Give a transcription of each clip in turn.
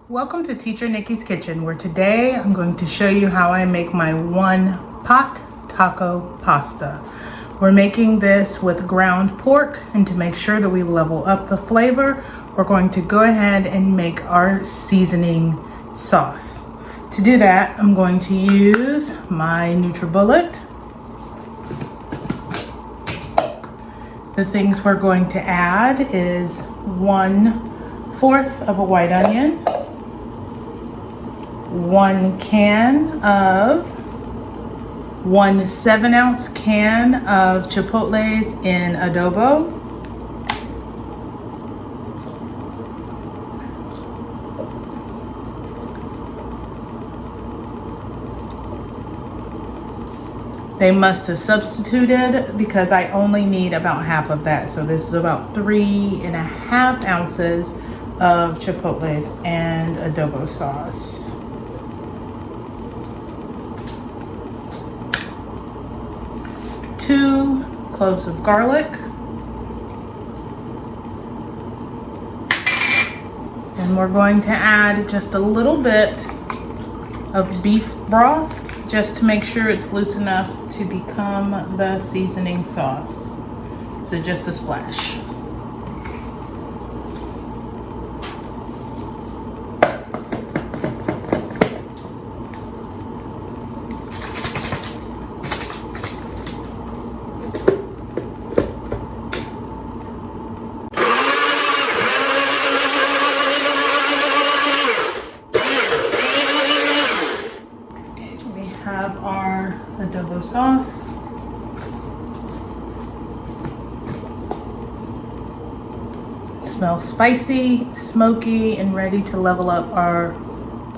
Welcome to Teacher Nikki's Kitchen, where today I'm going to show you how I make my one pot taco pasta. We're making this with ground pork, and to make sure that we level up the flavor, we're going to go ahead and make our seasoning sauce. To do that, I'm going to use my NutriBullet. The things we're going to add is 1/4 of a white onion, 1 7-ounce can of chipotles in adobo, they must have substituted because I only need about half of that. So this is about 3.5 ounces of chipotles and adobo sauce. 2 cloves of garlic, and we're going to add just a little bit of beef broth just to make sure it's loose enough to become the seasoning sauce. So just a splash. Have our adobo sauce. It smells spicy, smoky, and ready to level up our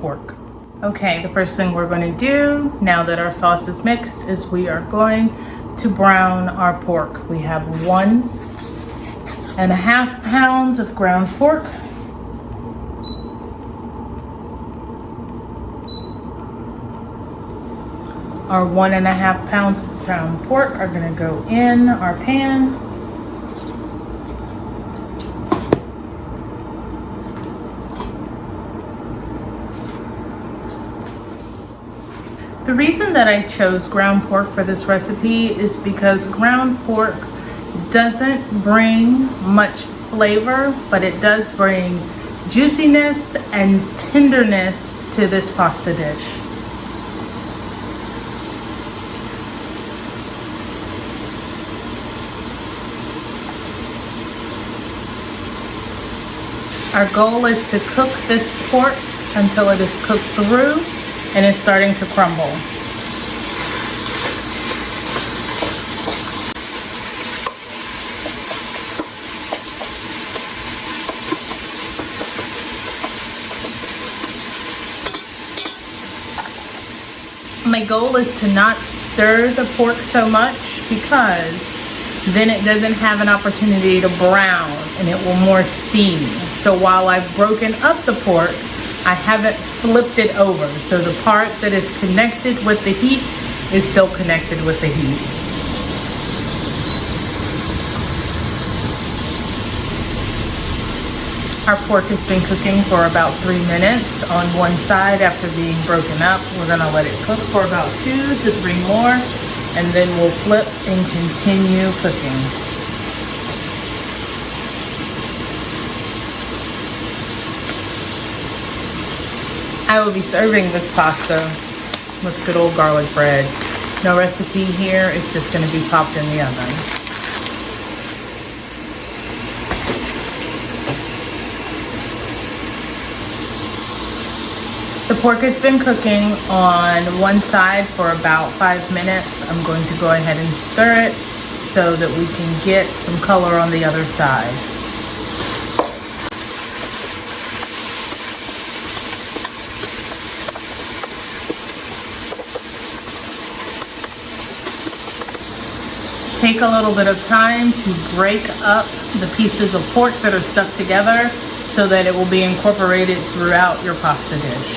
pork. Okay, the first thing we're going to do now that our sauce is mixed is we are going to brown our pork. We have 1.5 pounds of ground pork. Our 1.5 pounds of ground pork are going to go in our pan. The reason that I chose ground pork for this recipe is because ground pork doesn't bring much flavor, but it does bring juiciness and tenderness to this pasta dish. Our goal is to cook this pork until it is cooked through and is starting to crumble. My goal is to not stir the pork so much because then it doesn't have an opportunity to brown and it will more steam. So while I've broken up the pork, I haven't flipped it over. So the part that is connected with the heat is still connected with the heat. Our pork has been cooking for about 3 minutes on one side after being broken up. We're gonna let it cook for about 2 to 3 more, and then we'll flip and continue cooking. I will be serving this pasta with good old garlic bread. No recipe here, it's just going to be popped in the oven. The pork has been cooking on one side for about 5 minutes. I'm going to go ahead and stir it so that we can get some color on the other side. Take a little bit of time to break up the pieces of pork that are stuck together so that it will be incorporated throughout your pasta dish.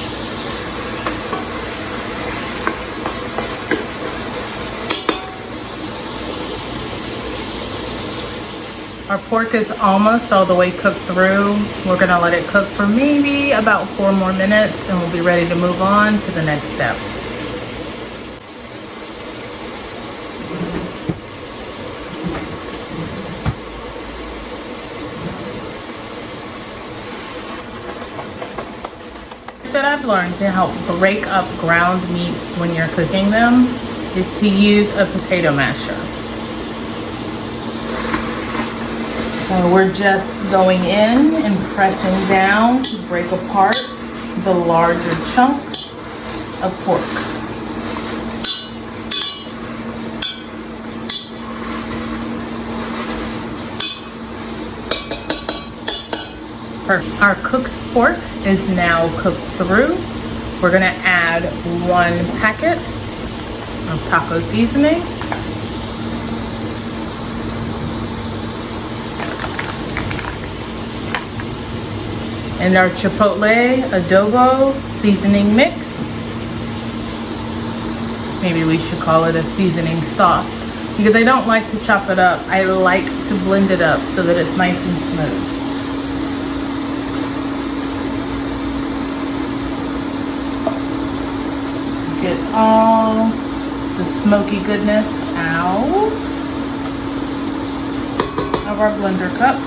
Our pork is almost all the way cooked through. We're gonna let it cook for maybe about 4 more minutes and we'll be ready to move on to the next step. That I've learned to help break up ground meats when you're cooking them is to use a potato masher. So we're just going in and pressing down to break apart the larger chunks of pork. Our cooked pork is now cooked through. We're gonna add 1 packet of taco seasoning. And our chipotle adobo seasoning mix. Maybe we should call it a seasoning sauce because I don't like to chop it up. I like to blend it up so that it's nice and smooth. Get all the smoky goodness out of our blender cup.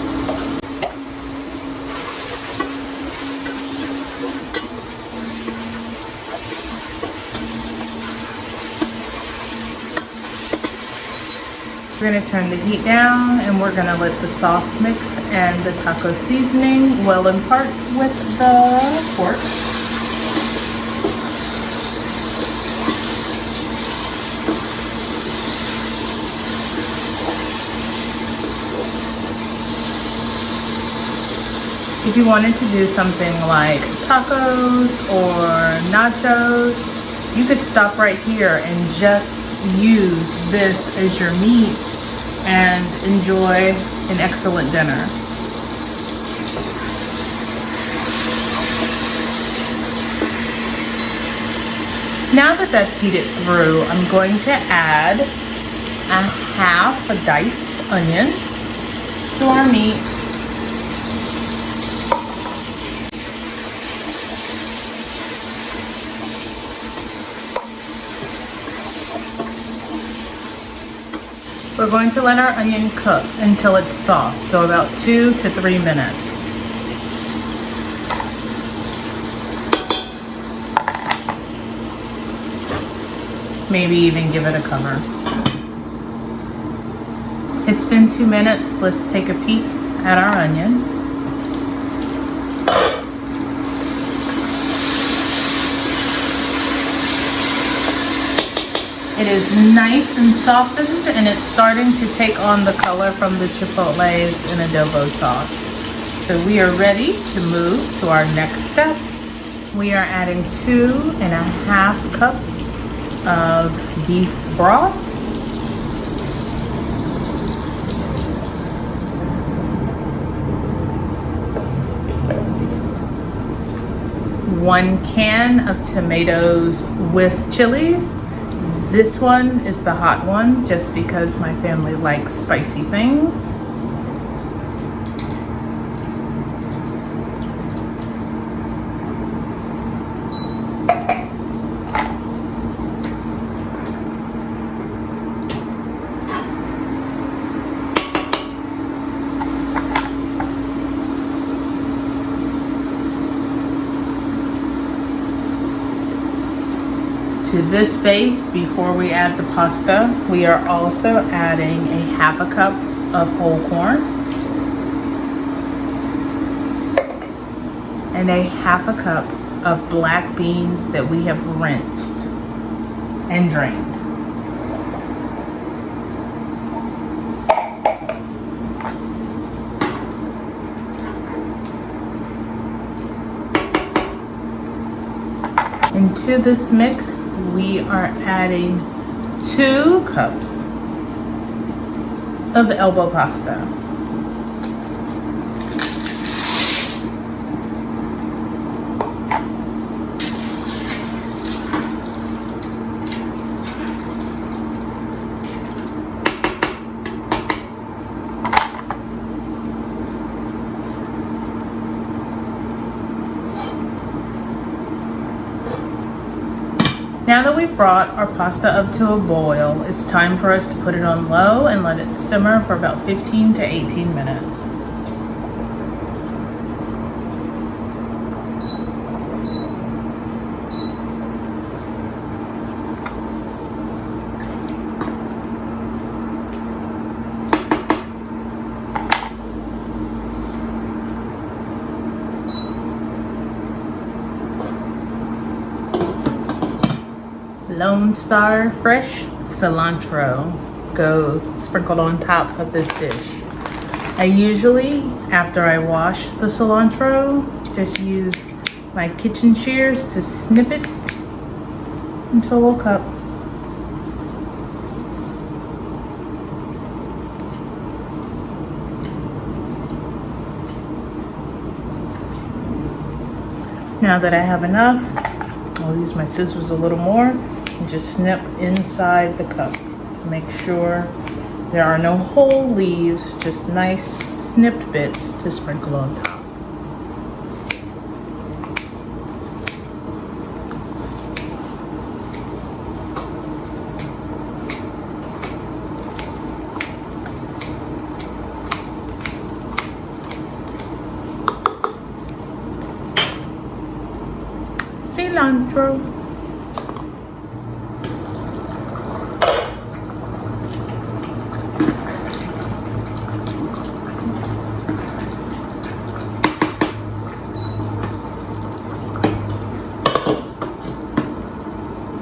We're going to turn the heat down and we're going to let the sauce mix and the taco seasoning well impart with the pork. If you wanted to do something like tacos or nachos, you could stop right here and just use this as your meat and enjoy an excellent dinner. Now that that's heated through, I'm going to add a diced onion to our meat. We're going to let our onion cook until it's soft, so about 2 to 3 minutes. Maybe even give it a cover. It's been 2 minutes. Let's take a peek at our onion. It is nice and softened and it's starting to take on the color from the chipotles and adobo sauce. So we are ready to move to our next step. We are adding 2.5 cups of beef broth. One can of tomatoes with chilies. This one is the hot one just because my family likes spicy things. To this base, before we add the pasta, we are also adding 1/2 cup of whole corn and 1/2 cup of black beans that we have rinsed and drained. Into this mix, we are adding 2 cups of elbow pasta. Now that we've brought our pasta up to a boil, it's time for us to put it on low and let it simmer for about 15 to 18 minutes. Lone Star fresh cilantro goes sprinkled on top of this dish. I usually, after I wash the cilantro, just use my kitchen shears to snip it into a little cup. Now that I have enough, I'll use my scissors a little more and just snip inside the cup to make sure there are no whole leaves, just nice snipped bits to sprinkle on top. Cilantro.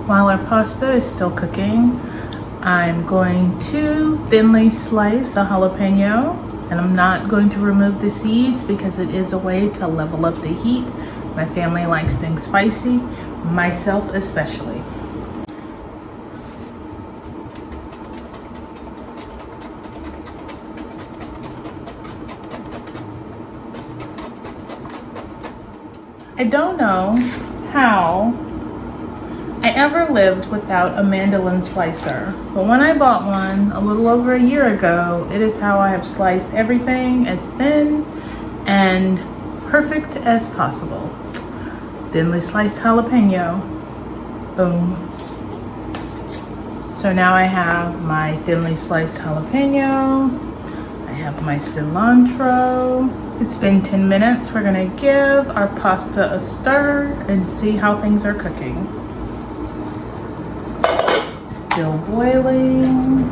While our pasta is still cooking, I'm going to thinly slice the jalapeno, and I'm not going to remove the seeds because it is a way to level up the heat. My family likes things spicy, myself especially. I don't know how I ever lived without a mandolin slicer, but when I bought one a little over a year ago, it is how I have sliced everything as thin and perfect as possible. Thinly sliced jalapeno. Boom. So now I have my thinly sliced jalapeno. I have my cilantro. It's been 10 minutes. We're gonna give our pasta a stir and see how things are cooking. Still boiling.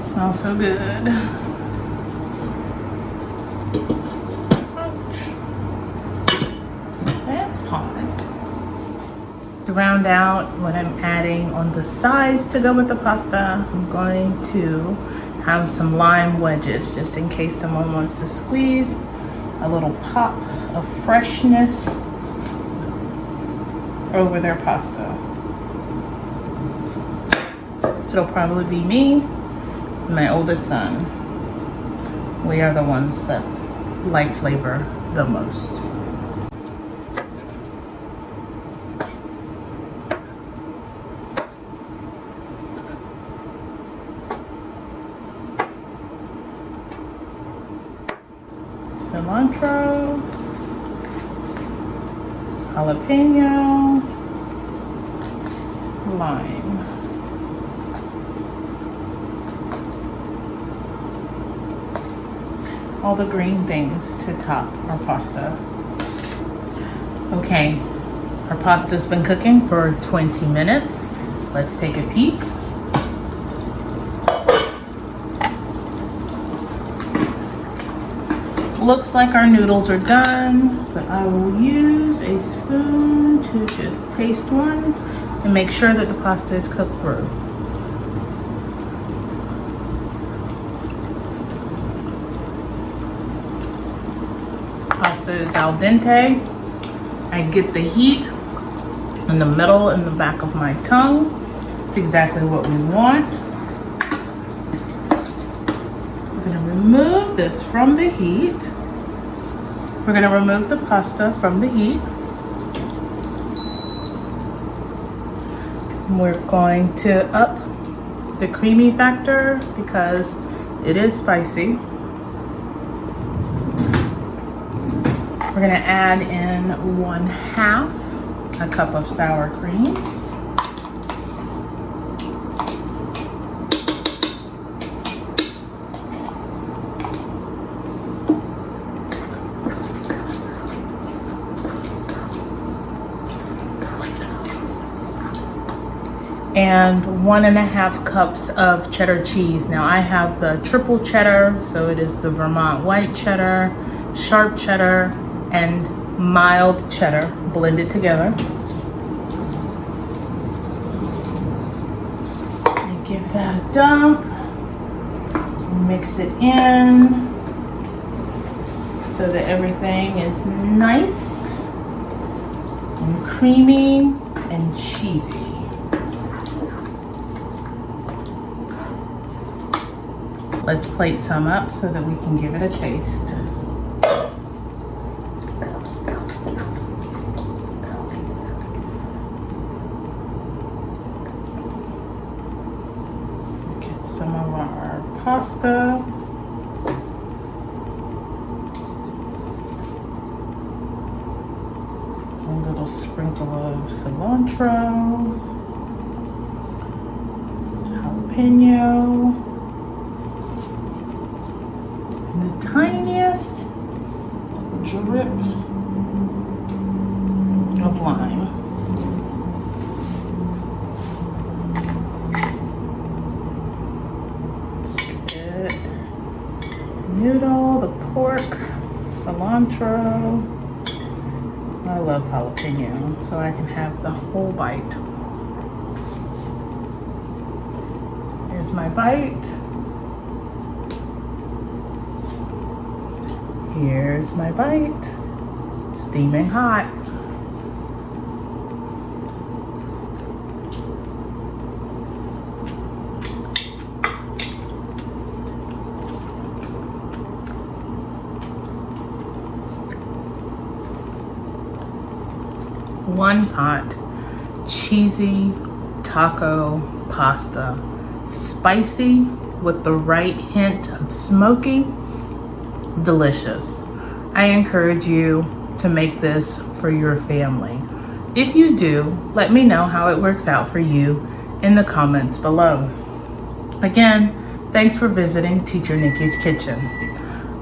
Smells so good. That's hot. To round out what I'm adding on the sides to go with the pasta, I'm going to have some lime wedges just in case someone wants to squeeze a little pop of freshness over their pasta. It'll probably be me and my oldest son. We are the ones that like flavor the most. Cilantro, jalapeno, lime. All the green things to top our pasta. Okay, our pasta's been cooking for 20 minutes. Let's take a peek. Looks like our noodles are done, but I will use a spoon to just taste one and make sure that the pasta is cooked through. Pasta is al dente. I get the heat in the middle and the back of my tongue. It's exactly what we want. We're going to remove this from the heat. We're going to remove the pasta from the heat. We're going to up the creamy factor because it is spicy. We're gonna add in 1/2 a cup of sour cream. And 1.5 cups of cheddar cheese. Now I have the triple cheddar, so it is the Vermont white cheddar, sharp cheddar, and mild cheddar blended together. And give that a dump. Mix it in so that everything is nice and creamy and cheesy. Let's plate some up so that we can give it a taste. Get some of our pasta. A little sprinkle of cilantro, jalapeno. The tiniest drip of lime. Spit, noodle, the pork, cilantro. I love jalapeno, so I can have the whole bite. Here's my bite. Here's my bite, steaming hot. One pot, cheesy taco pasta, spicy with the right hint of smoky. Delicious. I encourage you to make this for your family. If you do, let me know how it works out for you in the comments below. Again, thanks for visiting Teacher Nikki's Kitchen.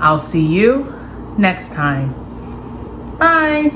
I'll see you next time. Bye.